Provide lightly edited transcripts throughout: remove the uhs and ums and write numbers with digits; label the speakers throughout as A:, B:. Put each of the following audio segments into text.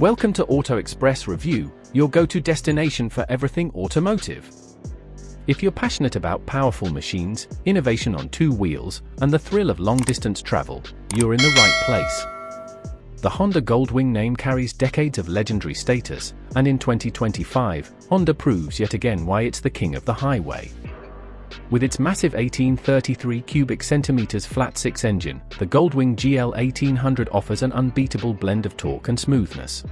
A: Welcome to Auto Express Review, your go-to destination for everything automotive. If you're passionate about powerful machines, innovation on two wheels, and the thrill of long-distance travel, you're in the right place. The Honda Goldwing name carries decades of legendary status, and in 2025, Honda proves yet again why it's the king of the highway. With its massive 1833 cubic centimeters flat-six engine, the Goldwing GL1800 offers an unbeatable blend of torque and smoothness.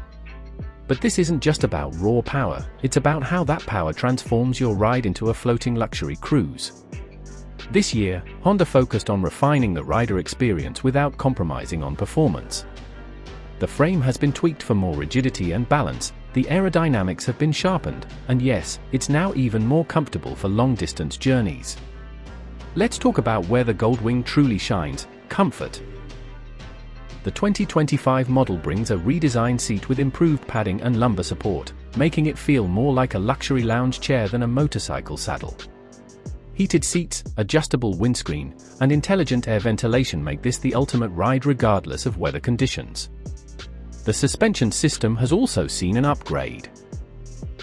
A: But this isn't just about raw power, it's about how that power transforms your ride into a floating luxury cruise. This year, Honda focused on refining the rider experience without compromising on performance. The frame has been tweaked for more rigidity and balance, the aerodynamics have been sharpened, and yes, it's now even more comfortable for long-distance journeys. Let's talk about where the Goldwing truly shines: comfort. The 2025 model brings a redesigned seat with improved padding and lumbar support, making it feel more like a luxury lounge chair than a motorcycle saddle. Heated seats, adjustable windscreen, and intelligent air ventilation make this the ultimate ride regardless of weather conditions. The suspension system has also seen an upgrade.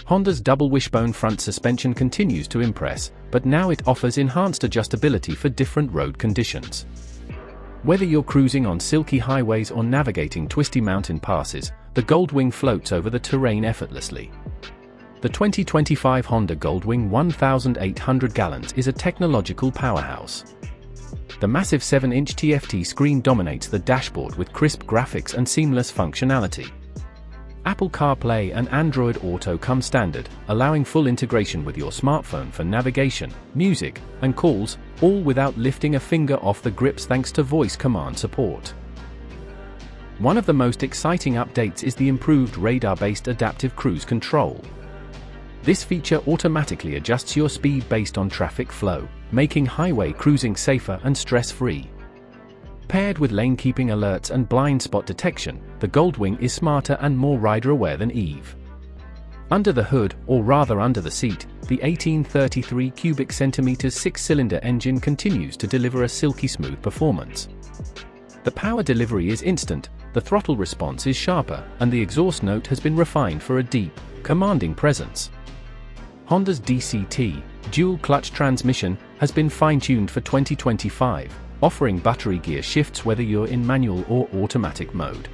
A: Honda's double wishbone front suspension continues to impress, but now it offers enhanced adjustability for different road conditions. Whether you're cruising on silky highways or navigating twisty mountain passes, the Goldwing floats over the terrain effortlessly. The 2025 Honda Goldwing 1800 gallons is a technological powerhouse. The massive 7-inch TFT screen dominates the dashboard with crisp graphics and seamless functionality. Apple CarPlay and Android Auto come standard, allowing full integration with your smartphone for navigation, music, and calls, all without lifting a finger off the grips thanks to voice command support. One of the most exciting updates is the improved radar-based adaptive cruise control. This feature automatically adjusts your speed based on traffic flow, making highway cruising safer and stress-free. Paired with lane-keeping alerts and blind spot detection, the Goldwing is smarter and more rider-aware than Eve. Under the hood, or rather under the seat, the 1833 cubic centimeters six-cylinder engine continues to deliver a silky smooth performance. The power delivery is instant, the throttle response is sharper, and the exhaust note has been refined for a deep, commanding presence. Honda's DCT, dual-clutch transmission, has been fine-tuned for 2025, offering buttery gear shifts whether you're in manual or automatic mode.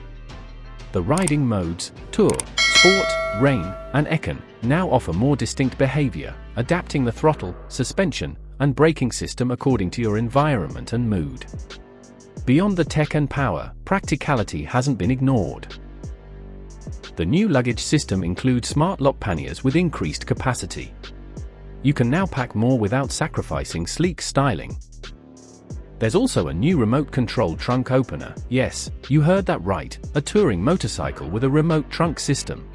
A: The riding modes, Tour, Sport, Rain, and Econ, now offer more distinct behavior, adapting the throttle, suspension, and braking system according to your environment and mood. Beyond the tech and power, practicality hasn't been ignored. The new luggage system includes smart lock panniers with increased capacity. You can now pack more without sacrificing sleek styling. There's also a new remote-controlled trunk opener. Yes, you heard that right, a touring motorcycle with a remote trunk system.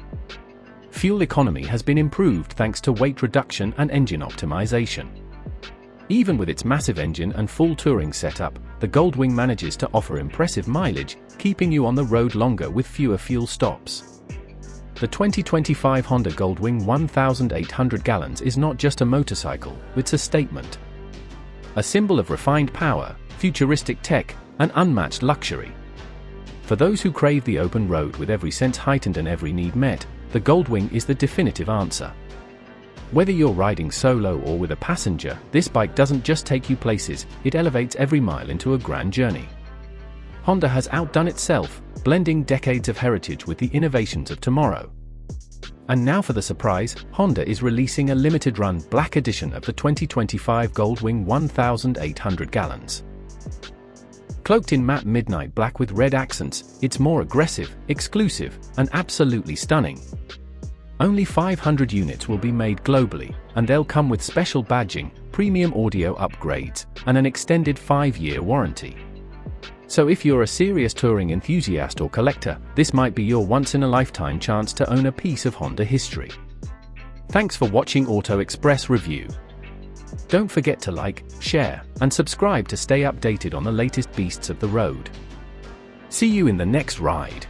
A: Fuel economy has been improved thanks to weight reduction and engine optimization. Even with its massive engine and full touring setup, the Goldwing manages to offer impressive mileage, keeping you on the road longer with fewer fuel stops. The 2025 Honda Goldwing 1800 gallons is not just a motorcycle, it's a statement. A symbol of refined power, futuristic tech, and unmatched luxury. For those who crave the open road with every sense heightened and every need met, the Goldwing is the definitive answer. Whether you're riding solo or with a passenger, this bike doesn't just take you places, it elevates every mile into a grand journey. Honda has outdone itself, blending decades of heritage with the innovations of tomorrow. And now for the surprise, Honda is releasing a limited-run black edition of the 2025 Goldwing 1800 gallons. Cloaked in matte midnight black with red accents, it's more aggressive, exclusive, and absolutely stunning. Only 500 units will be made globally, and they'll come with special badging, premium audio upgrades, and an extended 5-year warranty. So if you're a serious touring enthusiast or collector, this might be your once-in-a-lifetime chance to own a piece of Honda history. Thanks for watching Auto Express Review. Don't forget to like, share, and subscribe to stay updated on the latest beasts of the road. See you in the next ride.